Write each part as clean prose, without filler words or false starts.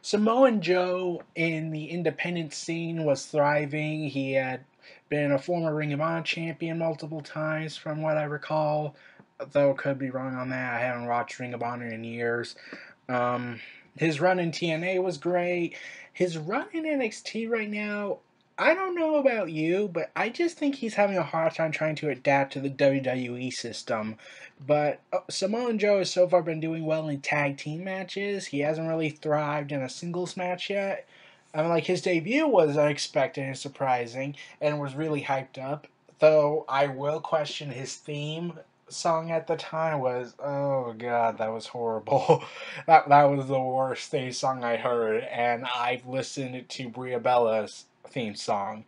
Samoa Joe in the independent scene was thriving. He had been a former Ring of Honor champion multiple times, from what I recall. Though could be wrong on that. I haven't watched Ring of Honor in years. Um, his run in TNA was great. His run in NXT right now, I don't know about you, but I just think he's having a hard time trying to adapt to the WWE system. But Samoa Joe has so far been doing well in tag team matches. He hasn't really thrived in a singles match yet. I mean, like his debut was unexpected and surprising, and was really hyped up. Though I will question his theme song at the time was, oh god, that was horrible. that was the worst theme song I heard, and I've listened to Bria Bella's theme song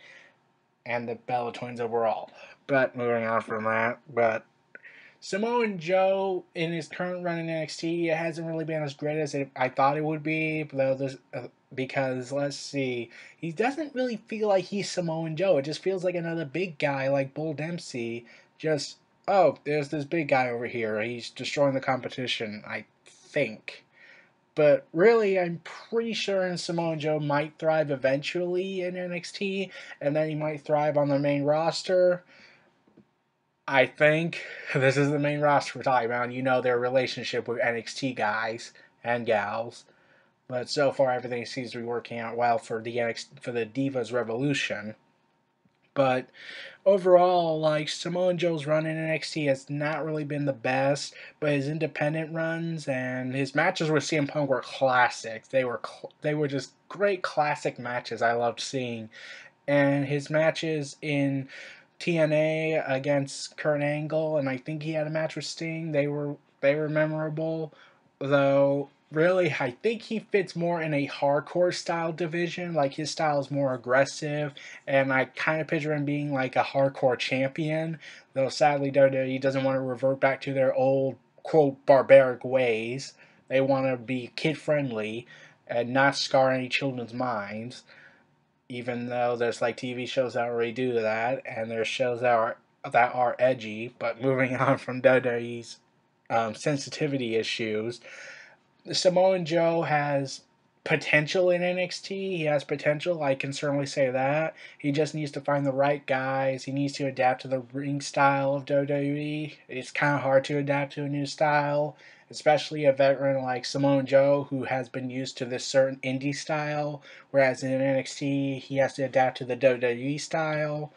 and the Bella Twins overall. But moving on from that, but Samoa Joe in his current run in NXT hasn't really been as great as I thought it would be, though because let's see, he doesn't really feel like he's Samoan Joe. It just feels like another big guy like Bull Dempsey. Just there's this big guy over here. He's destroying the competition. I think. But really, I'm pretty sure Samoa Joe might thrive eventually in NXT, and then he might thrive on the main roster. I think this is the main roster we're talking about. You know their relationship with NXT guys and gals, but so far everything seems to be working out well for the Divas Revolution. But overall, like Samoa Joe's run in NXT has not really been the best, but his independent runs and his matches with CM Punk were classics. They were just great classic matches I loved seeing, and his matches in TNA against Kurt Angle, and I think he had a match with Sting. They were memorable, though. Really, I think he fits more in a hardcore style division. Like his style is more aggressive, and I kind of picture him being like a hardcore champion. Though sadly, WWE doesn't want to revert back to their old quote barbaric ways. They want to be kid friendly and not scar any children's minds, even though there's like TV shows that already do that, and there's shows that are edgy. But moving on from WWE's sensitivity issues, Samoan Joe has potential in NXT. He has potential. I can certainly say that. He just needs to find the right guys. He needs to adapt to the ring style of WWE. It's kind of hard to adapt to a new style, especially a veteran like Samoan Joe who has been used to this certain indie style, whereas in NXT he has to adapt to the WWE style.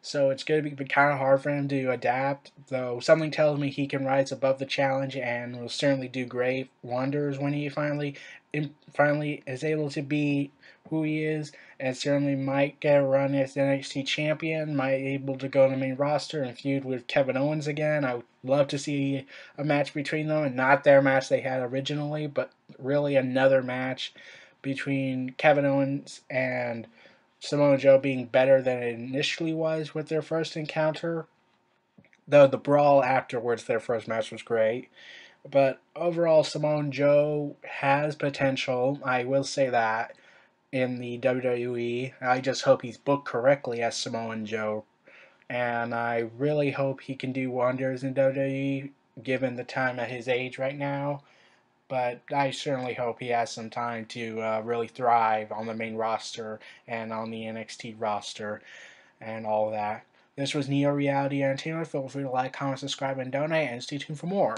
So it's going to be kind of hard for him to adapt, though something tells me he can rise above the challenge and will certainly do great wonders when he finally is able to be who he is, and certainly might get a run as NXT champion, might be able to go to the main roster and feud with Kevin Owens again. I would love to see a match between them, and not their match they had originally, but really another match between Kevin Owens and Samoa Joe being better than it initially was with their first encounter. Though the brawl afterwards, their first match was great. But overall, Samoa Joe has potential. I will say that in the WWE. I just hope he's booked correctly as Samoan Joe. And I really hope he can do wonders in WWE given the time at his age right now. But I certainly hope he has some time to really thrive on the main roster and on the NXT roster and all that. This was Neo Reality Entertainment. Feel free to like, comment, subscribe, and donate, and stay tuned for more.